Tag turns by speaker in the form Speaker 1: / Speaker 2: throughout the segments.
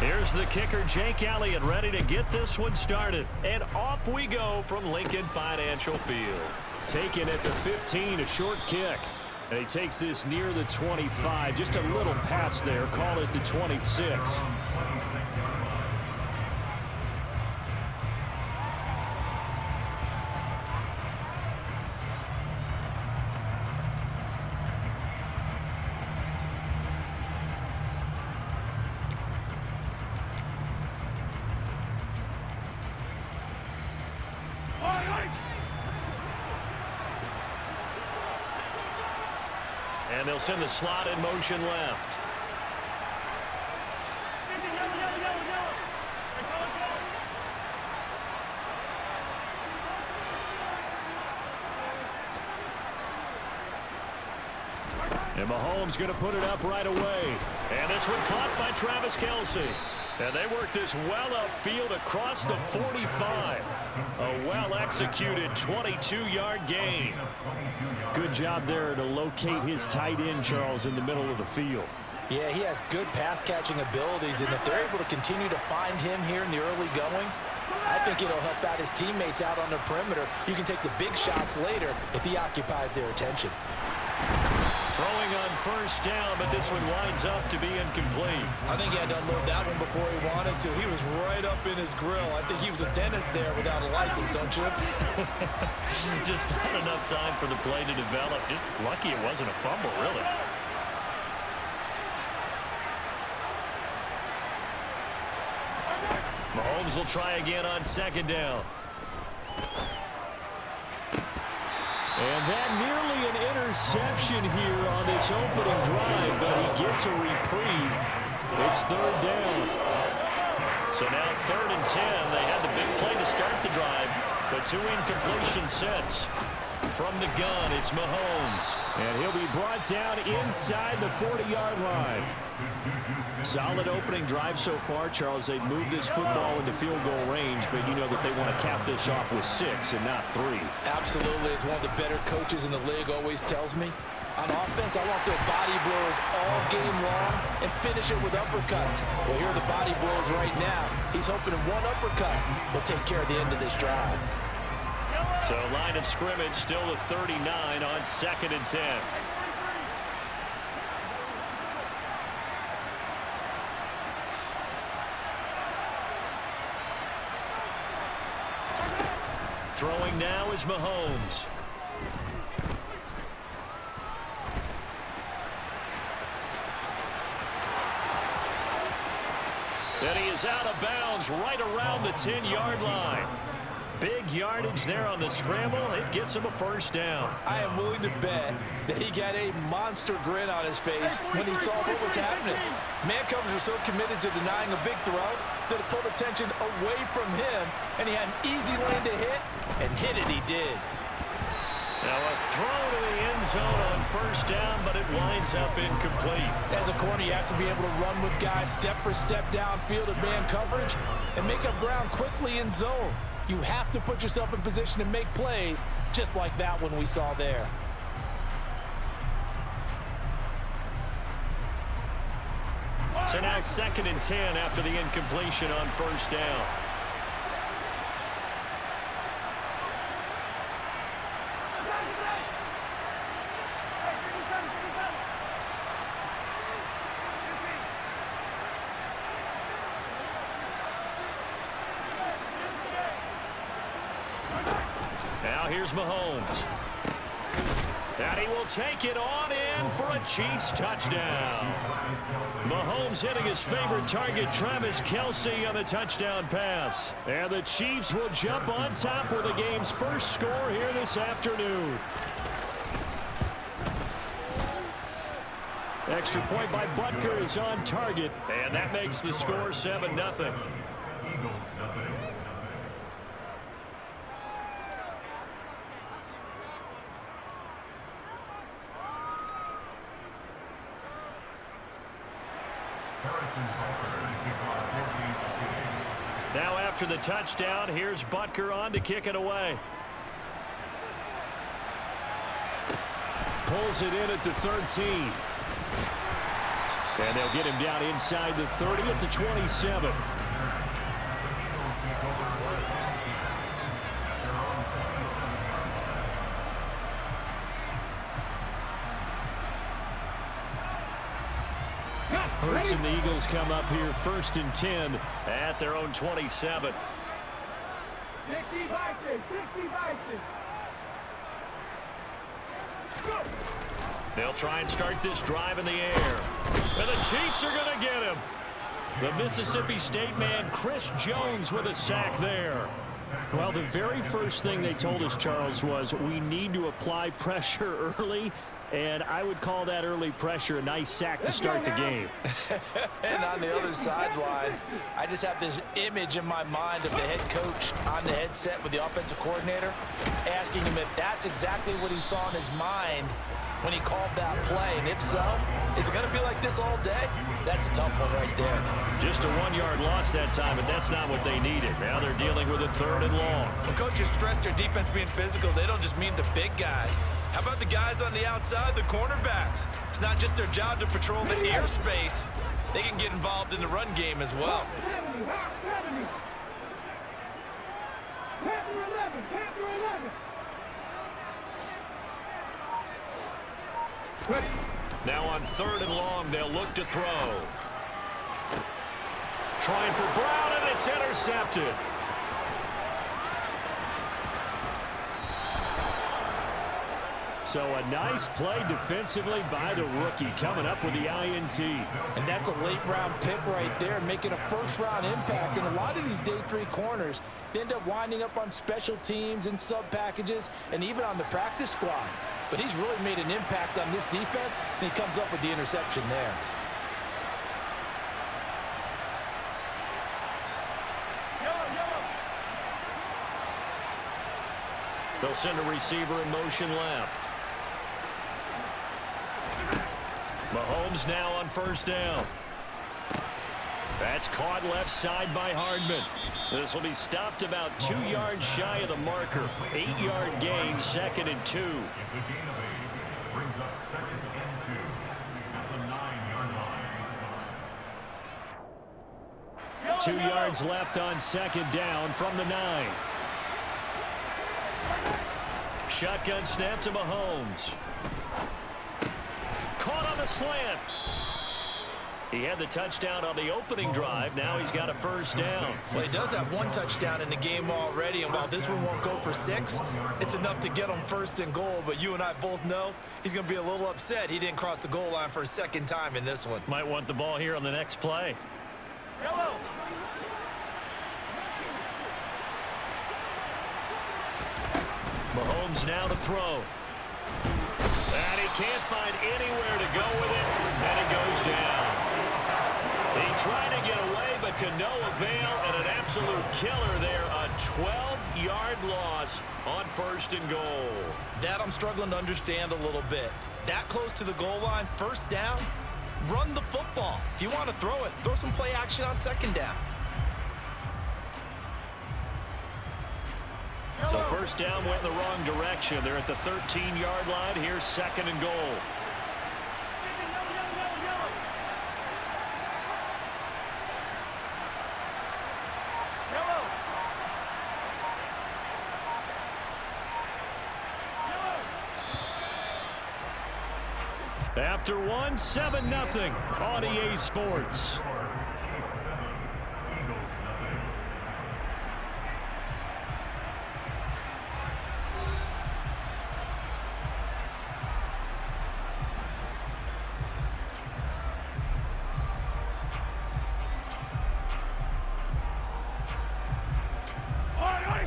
Speaker 1: Here's the kicker, Jake Elliott, ready to get this one started. And off we go from Lincoln Financial Field. Taken at the 15, a short kick. And he takes this near the 25, just a little pass there, call it the 26. And they'll send the slot in motion left. And Mahomes going to put it up right away. And this one caught by Travis Kelce. And they work this well upfield across the 45. A well-executed 22-yard gain. Good job there to locate his tight end, Charles, in the middle of the field.
Speaker 2: Yeah, he has good pass-catching abilities, and if they're able to continue to find him here in the early going, I think it'll help out his teammates out on the perimeter. You can take the big shots later if he occupies their attention.
Speaker 1: Throwing on first down, but this one winds up to be incomplete.
Speaker 2: I think he had to unload that one before he wanted to. He was right up in his grill. I think he was a dentist there without a license, don't you?
Speaker 1: Just not enough time for the play to develop. Just lucky it wasn't a fumble, really. Mahomes will try again on second down. And that nearly an interception here on this opening drive, but he gets a reprieve. It's third down. So now 3rd and 10. They had the big play to start the drive, but 2 incompletion sets. From the gun, it's Mahomes. And he'll be brought down inside the 40-yard line. Solid opening drive so far, Charles. They've moved this football into field goal range, but you know that they want to cap this off with 6 and not 3.
Speaker 2: Absolutely. As one of the better coaches in the league always tells me, on offense, I want their body blows all game long and finish it with uppercuts. Well, here are the body blows right now. He's hoping in one uppercut will take care of the end of this drive.
Speaker 1: So line of scrimmage still the 39 on 2nd and 10. Throwing now is Mahomes. And he is out of bounds right around the 10-yard line. Big yardage there on the scramble. It gets him a first down.
Speaker 2: I am willing to bet that he got a monster grin on his face when he saw what was happening. Man covers are so committed to denying a big throw that it pulled attention away from him, and he had an easy lane to hit, and hit it he did.
Speaker 1: Now a throw to the end zone on first down, but it winds up incomplete.
Speaker 2: As a corner, you have to be able to run with guys step for step downfield in man coverage and make up ground quickly in zone. You have to put yourself in position to make plays, just like that one we saw there.
Speaker 1: So now 2nd and 10 after the incompletion on first down. Here's Mahomes. And he will take it on in for a Chiefs touchdown. Mahomes hitting his favorite target, Travis Kelce, on the touchdown pass. And the Chiefs will jump on top with the game's first score here this afternoon. Extra point by Butker is on target, and that makes the score 7-0. Now after the touchdown, here's Butker on to kick it away. Pulls it in at the 13. And they'll get him down inside the 30 at the 27. Hurts and the Eagles come up here 1st and 10 at their own 27. They'll try and start this drive in the air. And the Chiefs are going to get him. The Mississippi State man, Chris Jones, with a sack there. Well, the very first thing they told us, Charles, was we need to apply pressure early. And I would call that early pressure a nice sack to start the game.
Speaker 2: And on the other sideline, I just have this image in my mind of the head coach on the headset with the offensive coordinator, asking him if that's exactly what he saw in his mind when he called that play. And if so, is it going to be like this all day? That's a tough one right there.
Speaker 1: Just a 1-yard loss that time, but that's not what they needed. Now they're dealing with a 3rd and long.
Speaker 2: When coaches stress their defense being physical, they don't just mean the big guys. How about the guys on the outside, the cornerbacks? It's not just their job to patrol the airspace. They can get involved in the run game as well.
Speaker 1: Now on 3rd and long, they'll look to throw. Trying for Brown, and it's intercepted. So a nice play defensively by the rookie, coming up with the INT.
Speaker 2: And that's a late-round pick right there, making a first-round impact. And a lot of these day 3 corners, they end up winding up on special teams and sub-packages and even on the practice squad. But he's really made an impact on this defense, and he comes up with the interception there.
Speaker 1: They'll send a receiver in motion left. Mahomes now on 1st down. That's caught left side by Hardman. This will be stopped about 2 yards shy of the marker. 8-yard gain, 2nd and 2. Brings up 2nd and 2 at the 9-yard line. 2 yards left on 2nd down from the 9. Shotgun snap to Mahomes. Caught on the slant. He had the touchdown on the opening drive. Now he's got a 1st down.
Speaker 2: Well, he does have 1 touchdown in the game already, and while this one won't go for 6, it's enough to get him 1st and goal. But you and I both know he's going to be a little upset he didn't cross the goal line for a 2nd time in this one.
Speaker 1: Might want the ball here on the next play. Hello. Mahomes now to throw. And he can't find anywhere to go with it, and it goes down. He tried to get away, but to no avail, and an absolute killer there. A 12-yard loss on 1st and goal.
Speaker 2: That I'm struggling to understand a little bit. That close to the goal line, 1st down, run the football. If you want to throw it, throw some play action on 2nd down.
Speaker 1: So 1st down went in the wrong direction. They're at the 13-yard line. Here's 2nd and goal. After 1, 7-0 on EA Sports.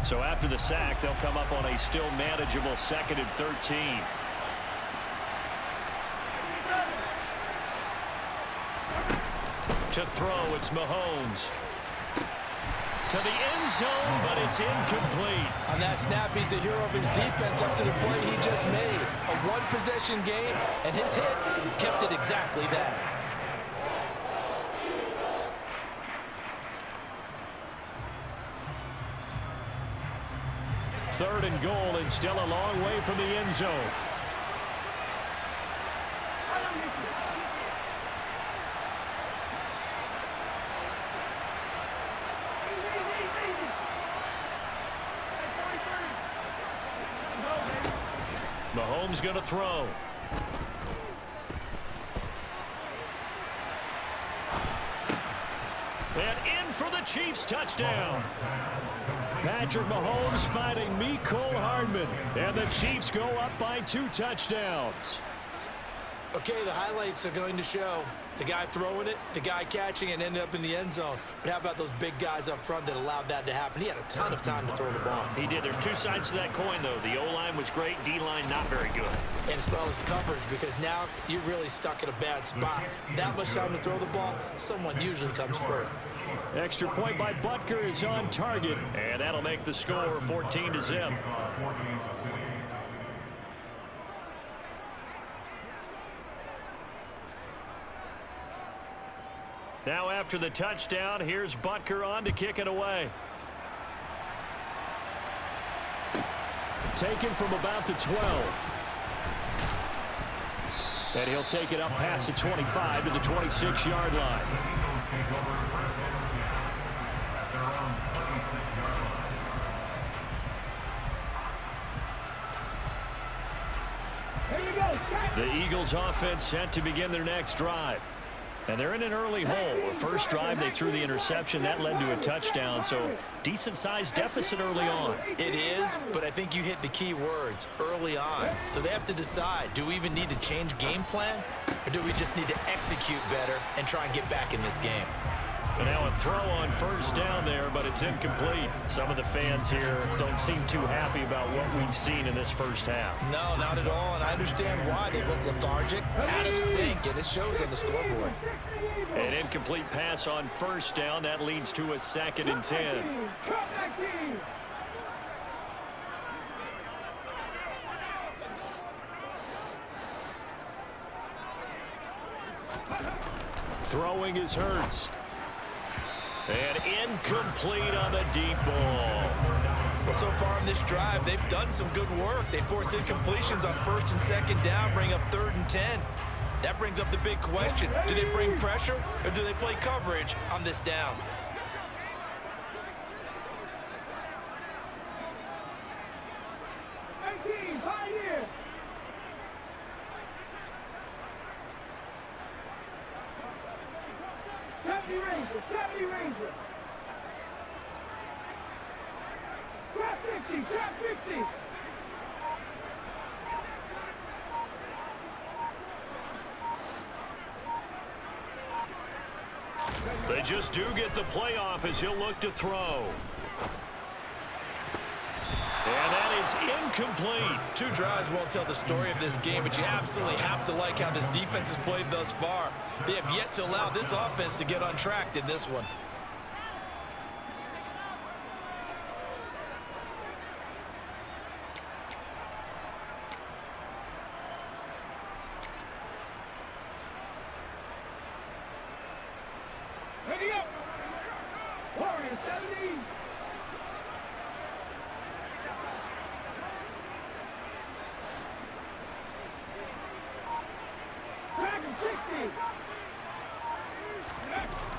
Speaker 1: So after the sack, they'll come up on a still manageable 2nd and 13. To throw, it's Mahomes. To the end zone, but it's incomplete.
Speaker 2: On that snap, he's the hero of his defense up to the play he just made. A 1-possession game, and his hit kept it exactly that.
Speaker 1: Third and goal, and still a long way from the end zone. Mahomes going to throw. And in for the Chiefs touchdown. Patrick Mahomes fighting Mecole Hardman. And the Chiefs go up by 2 touchdowns.
Speaker 2: Okay, the highlights are going to show the guy throwing it, the guy catching it, and ended up in the end zone. But how about those big guys up front that allowed that to happen? He had a ton of time to throw the ball.
Speaker 1: He did. There's 2 sides to that coin, though. The O-line was great, D-line not very good.
Speaker 2: And as well as coverage, because now you're really stuck in a bad spot. That much time to throw the ball, someone usually comes free.
Speaker 1: Extra point by Butker is on target, and that'll make the score 14-0. Now after the touchdown, here's Butker on to kick it away. Taken from about the 12. And he'll take it up past the 25 to the 26-yard line. The Eagles offense set to begin their next drive. And they're in an early hole. The first drive, they threw the interception. That led to a touchdown, so decent-sized deficit early on.
Speaker 2: It is, but I think you hit the key words, early on. So they have to decide, do we even need to change game plan, or do we just need to execute better and try and get back in this game?
Speaker 1: And now a throw on first down there, but it's incomplete. Some of the fans here don't seem too happy about what we've seen in this first half.
Speaker 2: No, not at all, and I understand why. They look lethargic, out of sync, and it shows on the scoreboard.
Speaker 1: An incomplete pass on first down. That leads to a 2nd and 10. Throwing is Hurts. And incomplete on the deep ball.
Speaker 2: Well, so far in this drive, they've done some good work. They force incompletions on 1st and 2nd down, bring up 3rd and 10. That brings up the big question. Do they bring pressure, or do they play coverage on this down?
Speaker 1: They just do get the playoff as he'll look to throw. And that is incomplete.
Speaker 2: 2 drives won't tell the story of this game, but you absolutely have to like how this defense has played thus far. They have yet to allow this offense to get untracked in this one.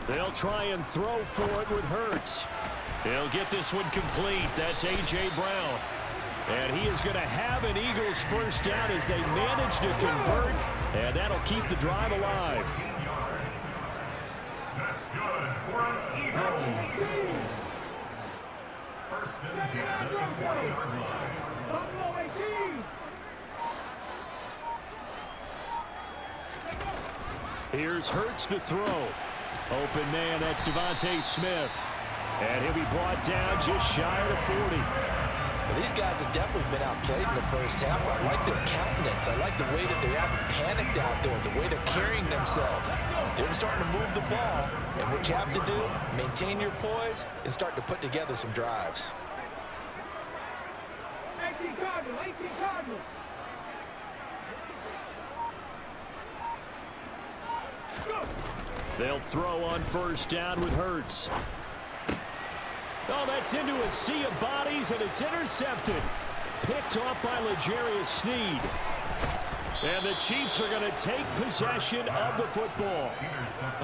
Speaker 1: They'll try and throw for it with Hurts. He'll get this one complete. That's A.J. Brown. And he is going to have an Eagles first down as they manage to convert. And that'll keep the drive alive.
Speaker 3: That's good for an Eagles. First and 10 at the 20-yard line.
Speaker 1: Here's Hurts to throw. Open man, that's Devontae Smith. And he'll be brought down just shy of the 40.
Speaker 2: Well, these guys have definitely been outplayed in the first half. I like their countenance. I like the way that they haven't panicked out there, the way they're carrying themselves. They're starting to move the ball. And what you have to do, maintain your poise and start to put together some drives.
Speaker 3: 18 Cardinals.
Speaker 1: They'll throw on first down with Hurts. Oh, that's into a sea of bodies, and it's intercepted. Picked off by L'Jarius Sneed. And the Chiefs are going to take possession of the football.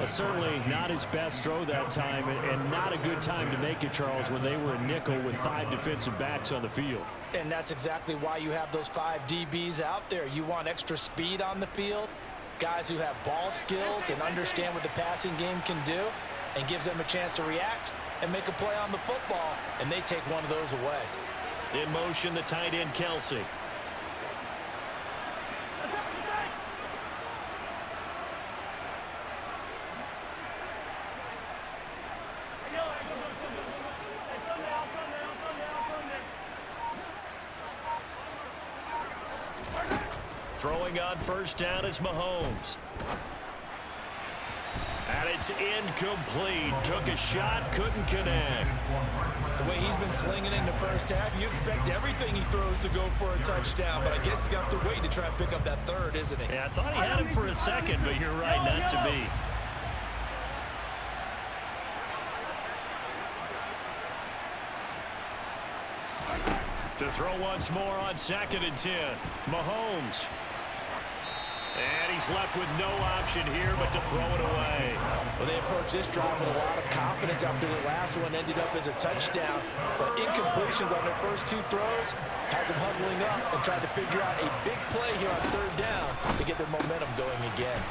Speaker 1: Certainly not his best throw that time, and not a good time to make it, Charles, when they were a nickel with 5 defensive backs on the field.
Speaker 2: And that's exactly why you have those 5 DBs out there. You want extra speed on the field, guys who have ball skills and understand what the passing game can do, and gives them a chance to react and make a play on the football, and they take one of those away.
Speaker 1: In motion, the tight end, Kelsey. Throwing on first down is Mahomes. And it's incomplete. Took a shot, couldn't connect.
Speaker 2: The way he's been slinging in the first half, you expect everything he throws to go for a touchdown, but I guess he's got to wait to try and pick up that third, isn't he?
Speaker 1: Yeah, I thought he had him for a second, but you're right, not to be. To throw once more on 2nd and 10. Mahomes. And he's left with no option here but to throw it away.
Speaker 2: Well, they approached this drive with a lot of confidence after the last one ended up as a touchdown. But incompletions on their first 2 throws has them huddling up and trying to figure out a big play here on 3rd down to get their momentum going again.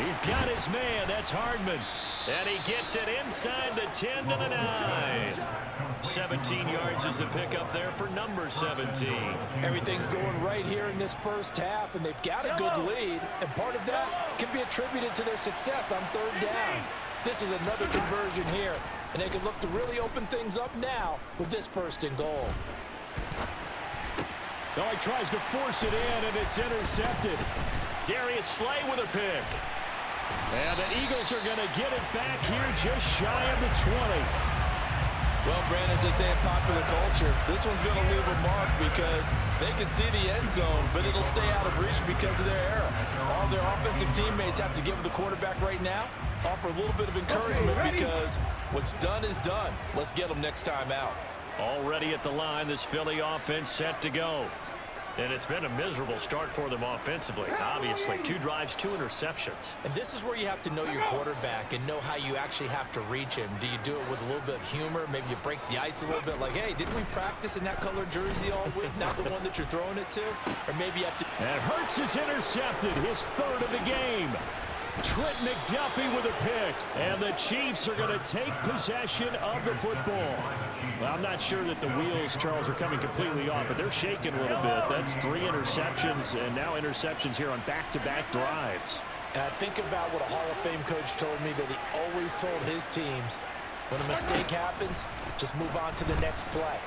Speaker 1: He's got his man. That's Hardman. And he gets it inside the 10 to the 9. 17 yards is the pickup there for number 17.
Speaker 2: Everything's going right here in this first half, and they've got a good lead, and part of that can be attributed to their success on 3rd down. This is another conversion here, and they can look to really open things up now with this 1st and goal.
Speaker 1: Oh, he tries to force it in, and it's intercepted. Darius Slay with a pick. And the Eagles are going to get it back here just shy of the 20.
Speaker 2: Well, Brandon, as they say in popular culture, this one's going to leave a mark because they can see the end zone, but it'll stay out of reach because of their error. All their offensive teammates have to give the quarterback right now, offer a little bit of encouragement because what's done is done. Let's get them next time out.
Speaker 1: Already at the line, this Philly offense set to go. And it's been a miserable start for them offensively. Obviously, 2 drives, 2 interceptions.
Speaker 2: And this is where you have to know your quarterback and know how you actually have to reach him. Do you do it with a little bit of humor? Maybe you break the ice a little bit like, hey, didn't we practice in that color jersey all week? Not the one that you're throwing it to? Or maybe you have to...
Speaker 1: And Hurts is intercepted, his 3rd of the game. Trent McDuffie with a pick. And the Chiefs are going to take possession of the football. Well, I'm not sure that the wheels, Charles, are coming completely off, but they're shaking a little bit. That's 3 interceptions, and now interceptions here on back-to-back drives.
Speaker 2: And I think about what a Hall of Fame coach told me that he always told his teams, when a mistake happens, just move on to the next play.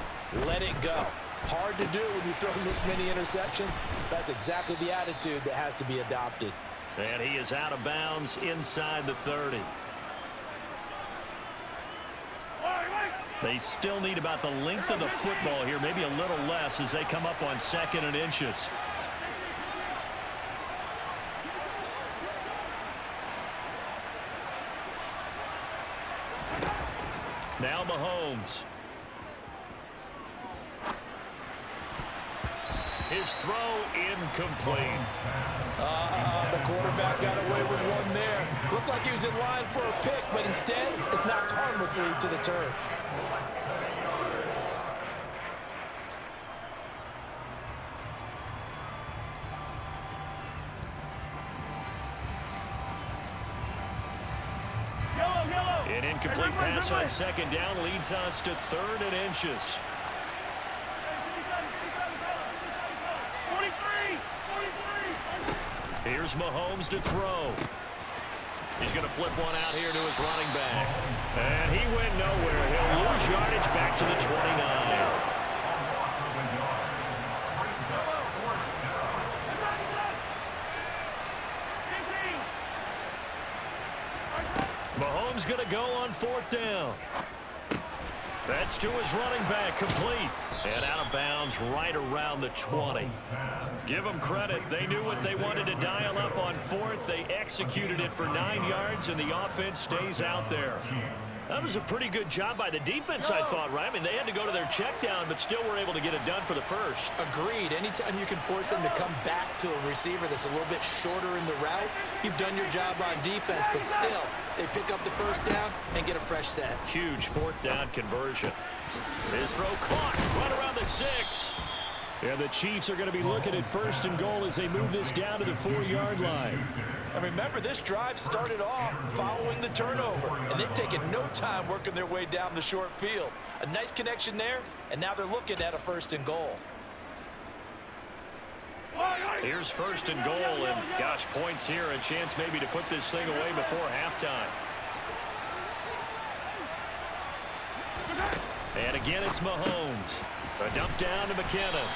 Speaker 2: Let it go. Hard to do when you throw this many interceptions. That's exactly the attitude that has to be adopted.
Speaker 1: And he is out of bounds inside the 30. They still need about the length of the football here, maybe a little less as they come up on 2nd and inches. Now Mahomes. His throw incomplete.
Speaker 2: The quarterback got away with one there. Looked like he was in line for a pick, but instead, it's knocked harmlessly to the turf.
Speaker 1: An incomplete pass on 2nd down leads us to 3rd and inches.
Speaker 3: 43.
Speaker 1: Here's Mahomes to throw. He's going to flip one out here to his running back. And he went nowhere. He'll lose yardage back to the 29. Mahomes going to go on 4th down. That's to his running back, complete. And out of bounds right around the 20. Give them credit. They knew what they wanted to dial up on 4th. They executed it for 9 yards, and the offense stays out there. That was a pretty good job by the defense, I thought, right? I mean, they had to go to their check down, but still were able to get it done for the first.
Speaker 2: Agreed. Anytime you can force them to come back to a receiver that's a little bit shorter in the route, you've done your job on defense, but still, they pick up the first down and get a fresh set.
Speaker 1: Huge 4th down conversion. His throw caught right around the 6. And the Chiefs are going to be looking at 1st and goal as they move this down to the 4-yard line.
Speaker 2: And remember, this drive started off following the turnover, and they've taken no time working their way down the short field. A nice connection there, and now they're looking at a 1st and goal.
Speaker 1: Here's 1st and goal, and gosh, points here, a chance maybe to put this thing away before halftime. And again, it's Mahomes. A dump down to McKinnon.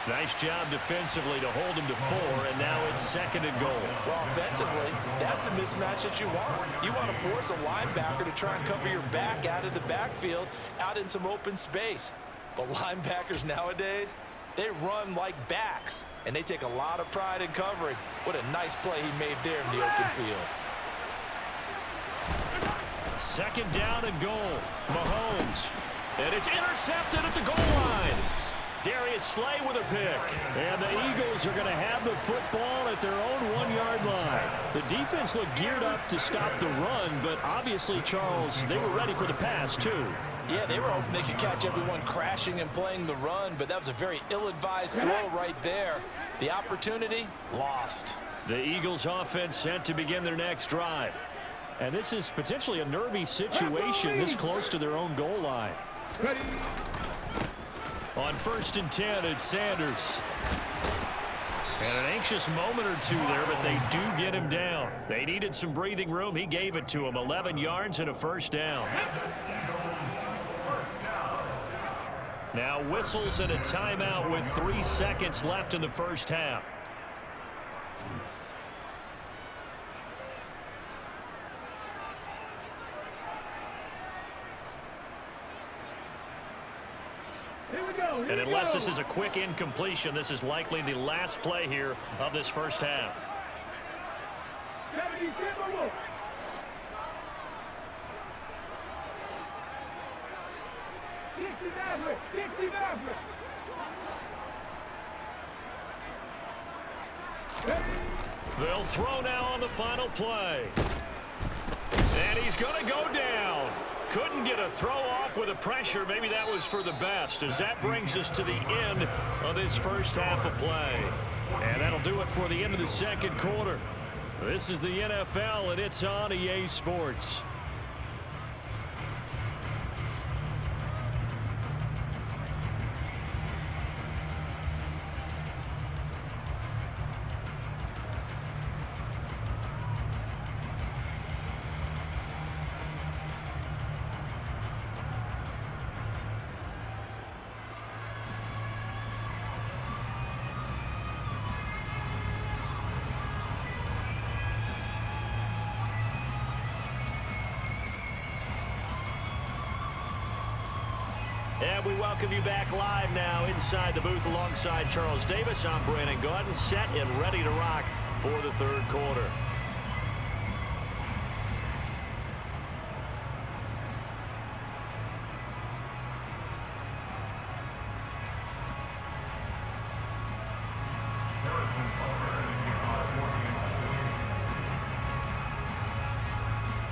Speaker 1: Nice job defensively to hold him to 4, and now it's 2nd and goal.
Speaker 2: Well, offensively, that's the mismatch that you want. You want to force a linebacker to try and cover your back out of the backfield, out in some open space. But linebackers nowadays, they run like backs, and they take a lot of pride in covering. What a nice play he made there in the open field.
Speaker 1: 2nd down and goal. Mahomes. And it's intercepted at the goal line. Darius Slay with a pick. And the Eagles are going to have the football at their own 1-yard line. The defense looked geared up to stop the run, but obviously, Charles, they were ready for the pass, too.
Speaker 2: Yeah, they were hoping they could catch everyone crashing and playing the run, but that was a very ill-advised throw right there. The opportunity, lost.
Speaker 1: The Eagles offense set to begin their next drive. And this is potentially a nervy situation this close to their own goal line.
Speaker 3: Ready.
Speaker 1: On 1st and 10, it's Sanders. And an anxious moment or two there, but they do get him down. They needed some breathing room. He gave it to him. 11 yards and a 1st down. Now whistles and a timeout with 3 seconds left in the 1st half. And unless this is a quick incompletion, this is likely the last play here of this 1st half. They'll throw now on the final play. And he's going to go down. Couldn't get a throw off with the pressure. Maybe that was for the best, as that brings us to the end of this 1st half of play. And that'll do it for the end of the 2nd quarter. This is the NFL, and it's on EA Sports. And we welcome you back live now inside the booth alongside Charles Davis. I'm Brandon Gaudin, set and ready to rock for the 3rd quarter.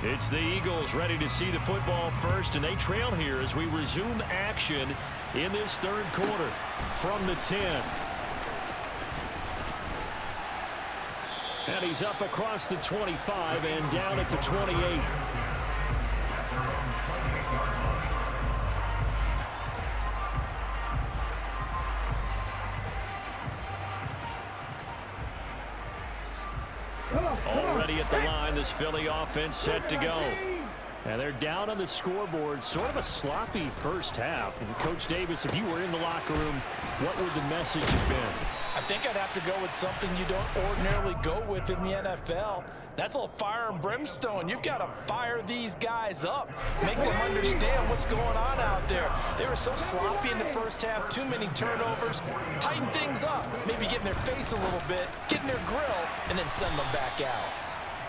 Speaker 1: It's the Eagles ready to see the football first, and they trail here as we resume action in this 3rd quarter from the 10. And he's up across the 25 and down at the 28. Already at the line, this Philly offense set to go. And they're down on the scoreboard. Sort of a sloppy 1st half. And Coach Davis, if you were in the locker room, what would the message have been?
Speaker 2: I think I'd have to go with something you don't ordinarily go with in the NFL. That's a little fire and brimstone. You've got to fire these guys up. Make them understand what's going on out there. They were so sloppy in the 1st half. Too many turnovers. Tighten things up. Maybe get in their face a little bit. Get in their grill. And then send them back out.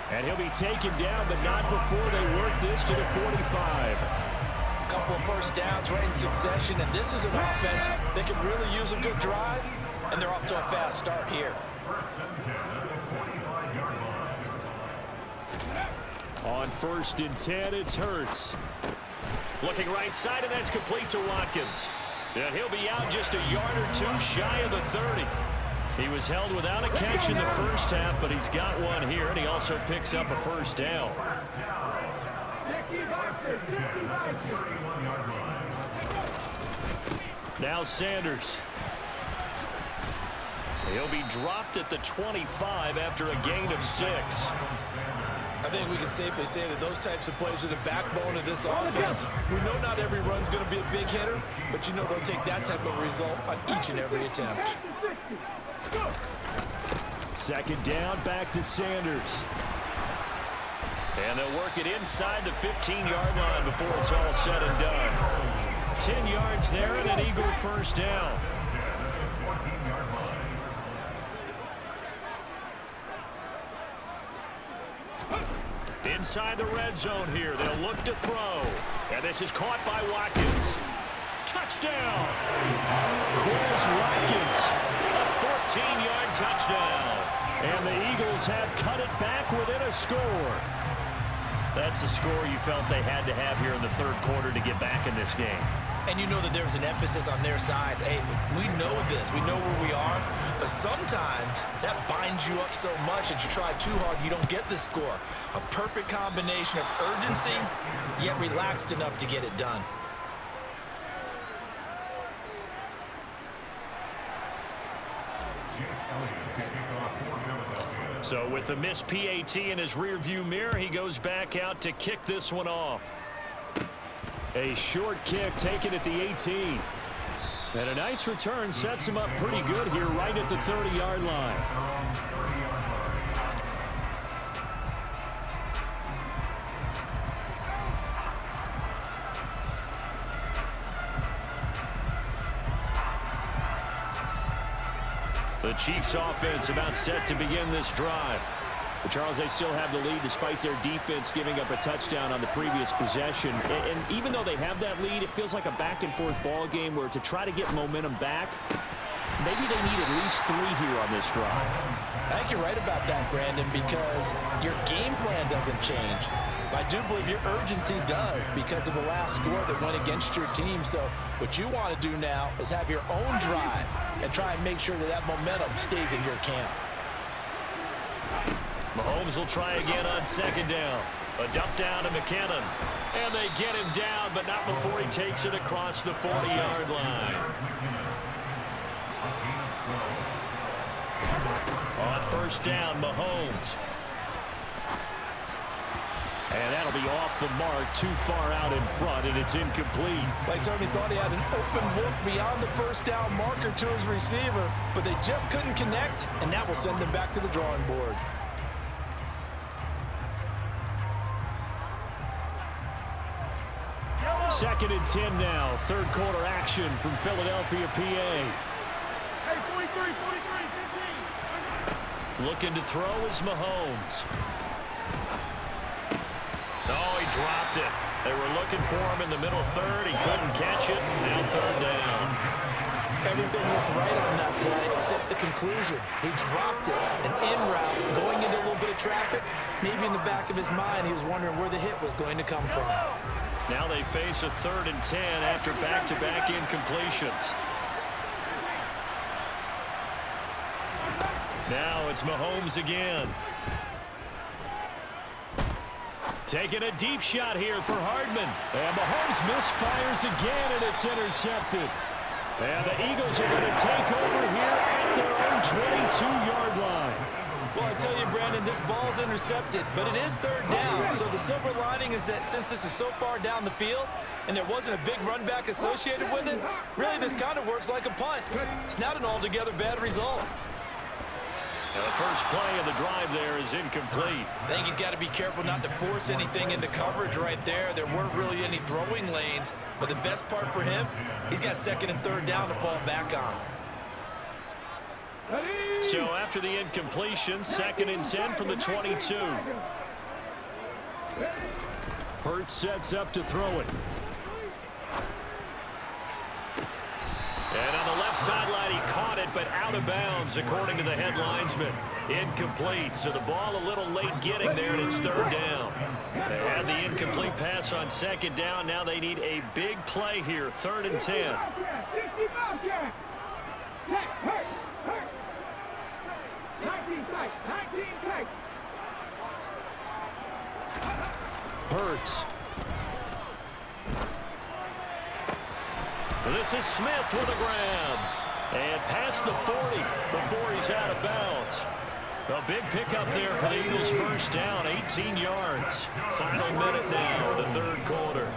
Speaker 1: And he'll be taken down, but not before they work this to the 45.
Speaker 2: A couple of 1st downs right in succession. And this is an offense that could really use a good drive. And they're off to a fast start here.
Speaker 1: On 1st and 10, it's Hurts. Looking right side, and that's complete to Watkins. And he'll be out just a yard or two shy of the 30. He was held without a catch in the first half, but he's got one here, and he also picks up a first down. Now Sanders. He'll be dropped at the 25 after a gain of 6.
Speaker 2: I think we can safely say that those types of plays are the backbone of this offense. We know not every run's going to be a big hitter, but you know they'll take that type of result on each and every attempt.
Speaker 1: Second down, back to Sanders. And they'll work it inside the 15-yard line before it's all said and done. 10 yards there and an Eagle first down. Inside the red zone here. They'll look to throw. And this is caught by Watkins. Touchdown! Chris Watkins. A 14-yard touchdown. And the Eagles have cut it back within a score. That's a score you felt they had to have here in the third quarter to get back in this game.
Speaker 2: And you know that there's an emphasis on their side. Hey, we know this. We know where we are. But sometimes that binds you up so much that you try too hard, you don't get the score. A perfect combination of urgency, yet relaxed enough to get it done.
Speaker 1: So with the missed PAT in his rearview mirror, he goes back out to kick this one off. A short kick taken at the 18. And a nice return sets him up pretty good here right at the 30-yard line. The Chiefs offense about set to begin this drive. But Charles, they still have the lead despite their defense giving up a touchdown on the previous possession. And even though they have that lead, it feels like a back-and-forth ball game where to try to get momentum back, maybe they need at least 3 here on this drive.
Speaker 2: I think you're right about that, Brandon, because your game plan doesn't change. I do believe your urgency does because of the last score that went against your team. So what you want to do now is have your own drive and try and make sure that that momentum stays in your camp.
Speaker 1: Mahomes will try again on second down. A dump down to McKinnon. And they get him down, but not before he takes it across the 40-yard line. On first down, Mahomes. And that'll be off the mark, too far out in front, and it's incomplete.
Speaker 2: They certainly thought he had an open look beyond the first down marker to his receiver, but they just couldn't connect, and that will send them back to the drawing board.
Speaker 1: Second and 10 now. Third quarter action from Philadelphia, PA.
Speaker 3: Hey, 43, 15.
Speaker 1: Looking to throw is Mahomes. Oh, he dropped it. They were looking for him in the middle third. He couldn't catch it. Now third down.
Speaker 2: Everything looked right on that play except the conclusion. He dropped it. An in route, going into a little bit of traffic. Maybe in the back of his mind, he was wondering where the hit was going to come from.
Speaker 1: Now they face a 3rd and 10 after back-to-back incompletions. Now it's Mahomes again. Taking a deep shot here for Hardman. And Mahomes misfires again, and it's intercepted. And the Eagles are going to take over here at their own 22-yard line.
Speaker 2: Well, I tell you, Brandon, this ball's intercepted, but it is third down. So the silver lining is that since this is so far down the field and there wasn't a big run back associated with it, really this kind of works like a punt. It's not an altogether bad result.
Speaker 1: Now the first play of the drive there is incomplete.
Speaker 2: I think he's got to be careful not to force anything into coverage right there. There weren't really any throwing lanes, but the best part for him, he's got second and third down to fall back on.
Speaker 1: So after the incompletion, 2nd and 10 from the 22. Hurts sets up to throw it. And on the left sideline, he caught it, but out of bounds, according to the head linesman. Incomplete, so the ball a little late getting there, and it's third down. They had the incomplete pass on second down. Now they need a big play here, 3rd and 10. Hurts. This is Smith with a grab. And past the 40 before he's out of bounds. A big pickup there for the Eagles, first down, 18 yards. Final minute now, the third quarter.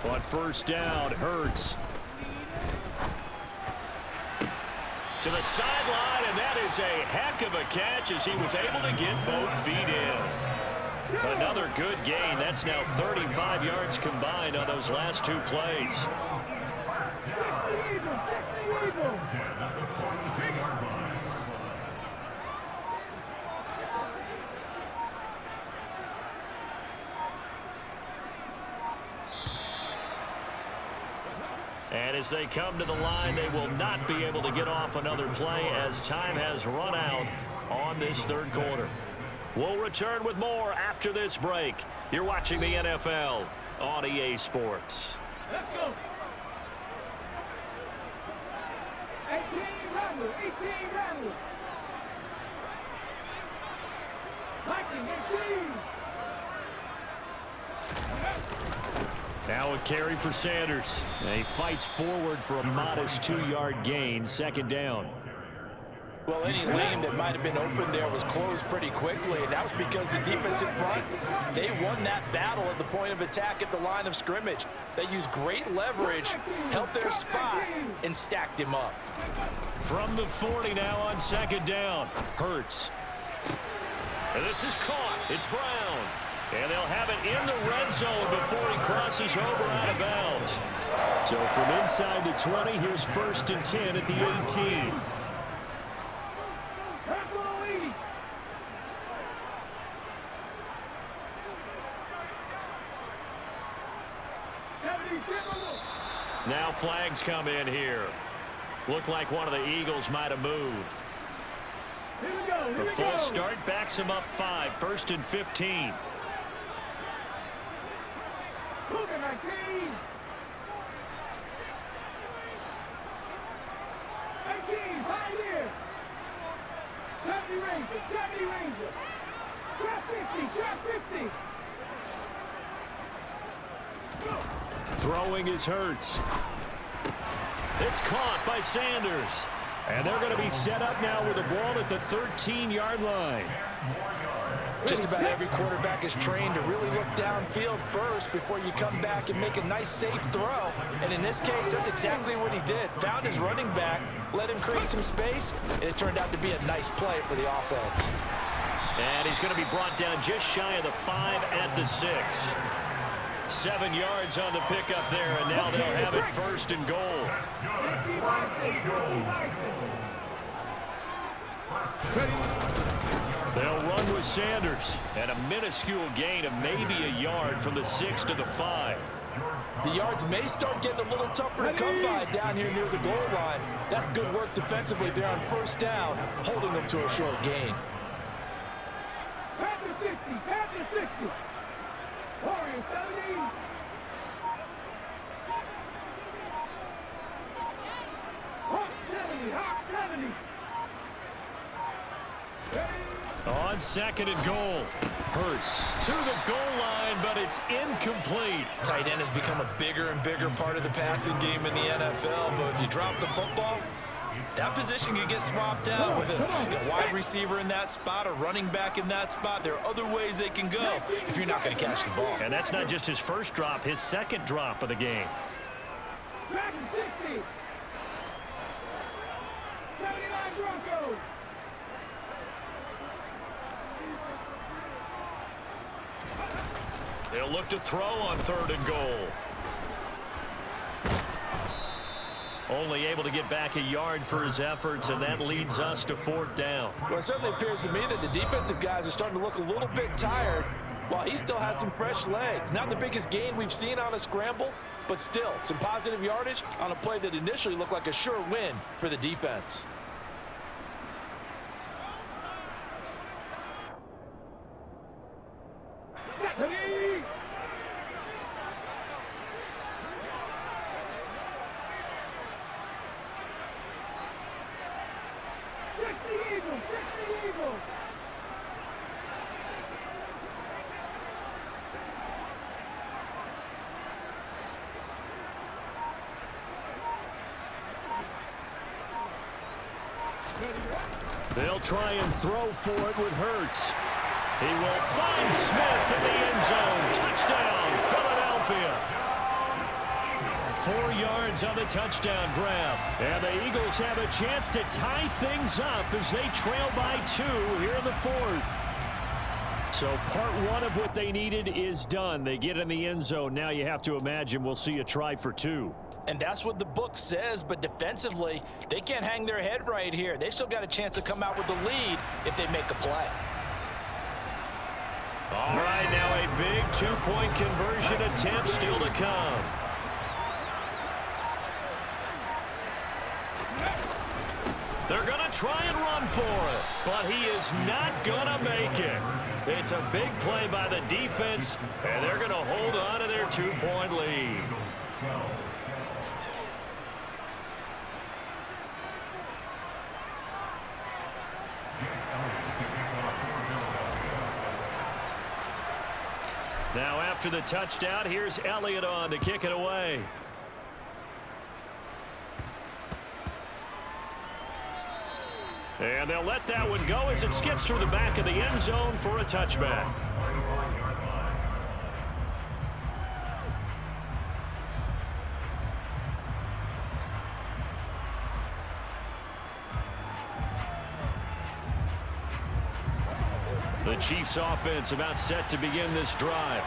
Speaker 1: On first down, Hurts. To the sideline, and that is a heck of a catch as he was able to get both feet in. Another good gain. That's now 35 yards combined on those last 2 plays. And as they come to the line, they will not be able to get off another play as time has run out on this third quarter. We'll return with more after this break. You're watching the NFL on EA Sports.
Speaker 3: Let's go. 18 runners. Viking, 18.
Speaker 1: Now a carry for Sanders. And he fights forward for a modest 2-yard gain, second down.
Speaker 2: Well, any lane that might have been open there was closed pretty quickly, and that was because the defensive front, they won that battle at the point of attack at the line of scrimmage. They used great leverage, held their spot, and stacked him up.
Speaker 1: From the 40 now on second down, Hurts. And this is caught. It's Brown. And they'll have it in the red zone before he crosses over out of bounds. So from inside the 20, here's 1st and 10 at the 18. Now flags come in here. Looked like one of the Eagles might have moved. The false start backs him up 5, 1st and 15. Throwing is Hurts. It's caught by Sanders. And they're going to be set up now with the ball at the 13-yard line.
Speaker 2: Just about every quarterback is trained to really look downfield first before you come back and make a nice, safe throw. And in this case, that's exactly what he did. Found his running back, let him create some space, and it turned out to be a nice play for the offense.
Speaker 1: And he's going to be brought down just shy of the 5 at the 6. 7 yards on the pickup there, and now they'll have it 1st and goal. They'll run with Sanders, and a minuscule gain of maybe a yard from the 6 to the 5.
Speaker 2: The yards may start getting a little tougher to come by down here near the goal line. That's good work defensively there on first down, holding them to a short gain.
Speaker 3: Panther 60, Panther 60. Warriors 70. Hawk 70, Hawk 70.
Speaker 1: On 2nd and goal. Hurts to the goal line, but it's incomplete.
Speaker 2: Tight end has become a bigger and bigger part of the passing game in the NFL, but if you drop the football, that position can get swapped out with a wide receiver in that spot, a running back in that spot. There are other ways they can go if you're not going to catch the ball.
Speaker 1: And that's not just his first drop, his second drop of the game.
Speaker 3: Back to 60. 79 Broncos.
Speaker 1: They'll look to throw on 3rd and goal. Only able to get back a yard for his efforts, and that leads us to 4th down.
Speaker 2: Well, it certainly appears to me that the defensive guys are starting to look a little bit tired while he still has some fresh legs. Not the biggest gain we've seen on a scramble, but still some positive yardage on a play that initially looked like a sure win for the defense.
Speaker 1: They'll try and throw for it with Hurts. He will find Smith in the end zone. Touchdown, Philadelphia. 4 yards on the touchdown grab. And the Eagles have a chance to tie things up as they trail by 2 here in the 4th. So part 1 of what they needed is done. They get in the end zone. Now you have to imagine we'll see a try for 2.
Speaker 2: And that's what the book says, but defensively, they can't hang their head right here. They still got a chance to come out with the lead if they make a play.
Speaker 1: All right, now a big 2-point conversion attempt still to come. They're going to try and run for it, but he is not going to make it. It's a big play by the defense, and they're going to hold on to their 2-point lead. Now after the touchdown, here's Elliott on to kick it away. And they'll let that one go as it skips through the back of the end zone for a touchback. The Chiefs offense about set to begin this drive.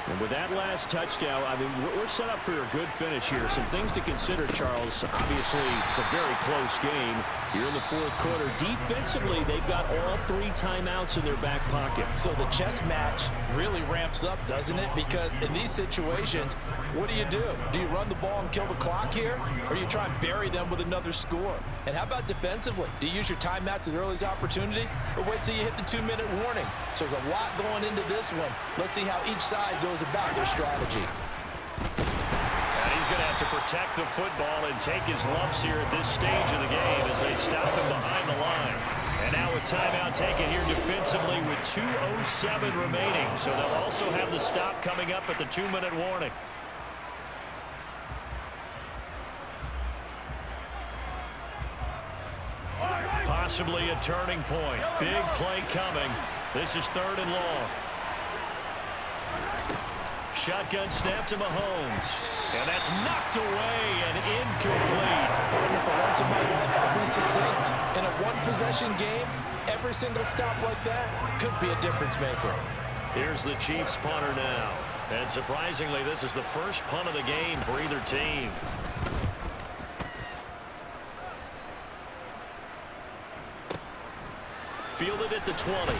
Speaker 1: And with that last touchdown, I mean, we're set up for a good finish here. Some things to consider, Charles. Obviously, it's a very close game here in the 4th quarter. Defensively, they've got all 3 timeouts in their back pocket.
Speaker 2: So the chess match really ramps up, doesn't it? Because in these situations, what do? Do you run the ball and kill the clock here? Or do you try and bury them with another score? And how about defensively? Do you use your timeouts at earliest opportunity? Or wait till you hit the 2-minute warning? So there's a lot going into this one. Let's see how each side goes about their strategy.
Speaker 1: And he's going to have to protect the football and take his lumps here at this stage of the game as they stop him behind the line. And now a timeout taken here defensively with 2:07 remaining. So they'll also have the stop coming up at the 2-minute warning. Possibly a turning point. Big play coming. This is 3rd and long. Shotgun snap to Mahomes. And that's knocked away and incomplete.
Speaker 2: For once in my life, I'll be succinct. In a 1-possession game, every single stop like that could be a difference maker.
Speaker 1: Here's the Chiefs punter now. And surprisingly, this is the first punt of the game for either team. Fielded at the 20.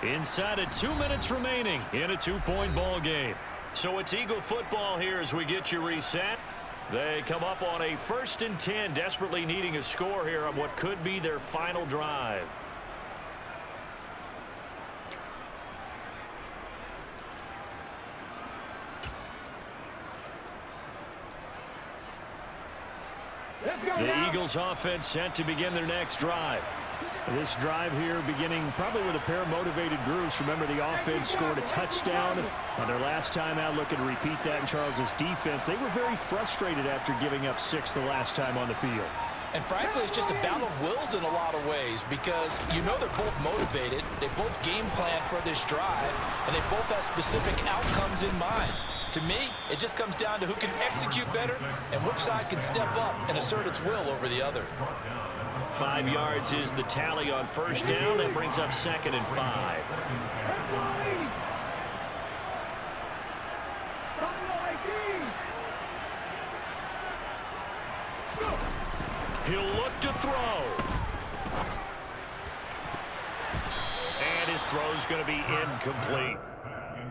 Speaker 1: Inside of 2 minutes remaining in a 2-point ball game. So it's Eagle football here as we get you reset. They come up on a 1st and 10, desperately needing a score here on what could be their final drive. The Eagles offense set to begin their next drive. This drive here beginning probably with a pair of motivated groups. Remember, the offense scored a touchdown on their last time out. Looking to repeat that in Charles's defense. They were very frustrated after giving up 6 the last time on the field.
Speaker 2: And frankly, it's just a battle of wills in a lot of ways because you know they're both motivated. They both game plan for this drive, and they both have specific outcomes in mind. To me, it just comes down to who can execute better and which side can step up and assert its will over the other.
Speaker 1: 5 yards is the tally on 1st down. That brings up 2nd and 5. He'll look to throw. And his throw's going to be incomplete.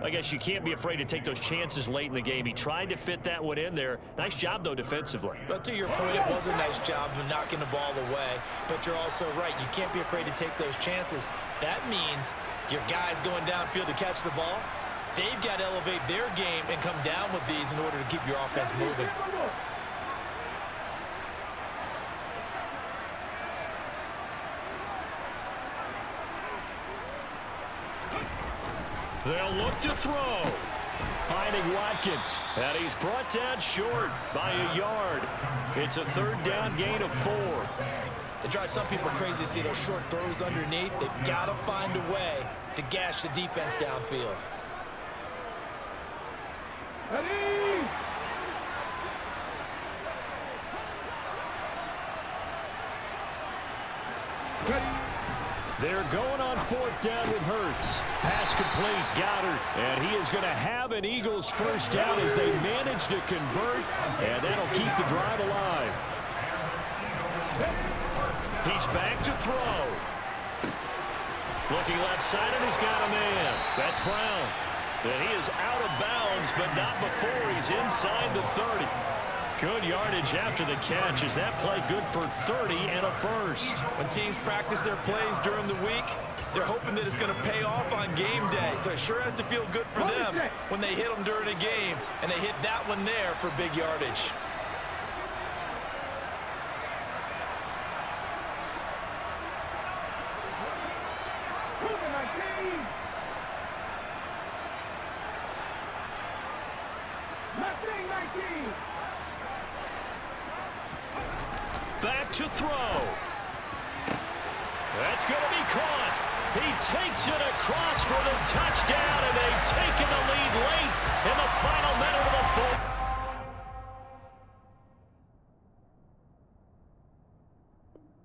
Speaker 1: I guess you can't be afraid to take those chances late in the game. He tried to fit that one in there. Nice job, though, defensively.
Speaker 2: But to your point, it was a nice job of knocking the ball away. But you're also right. You can't be afraid to take those chances. That means your guys going downfield to catch the ball, they've got to elevate their game and come down with these in order to keep your offense moving.
Speaker 1: They'll look to throw. Finding Watkins. And he's brought down short by a yard. It's a third down gain of 4.
Speaker 2: It drives some people crazy to see those short throws underneath. They've got to find a way to gash the defense downfield.
Speaker 3: Ready?
Speaker 1: They're going on 4th down with Hurts. Pass complete, Goddard. And he is going to have an Eagles first down as they manage to convert. And that'll keep the drive alive. He's back to throw. Looking left side, and he's got a man. That's Brown. And he is out of bounds, but not before he's inside the 30. Good yardage after the catch. Is that play good for 30 and a first?
Speaker 2: When teams practice their plays during the week, they're hoping that it's going to pay off on game day. So it sure has to feel good for them when they hit them during a game, and they hit that one there for big yardage.
Speaker 1: Back to throw. That's going to be caught. He takes it across for the touchdown, and they've taken the lead late in the final minute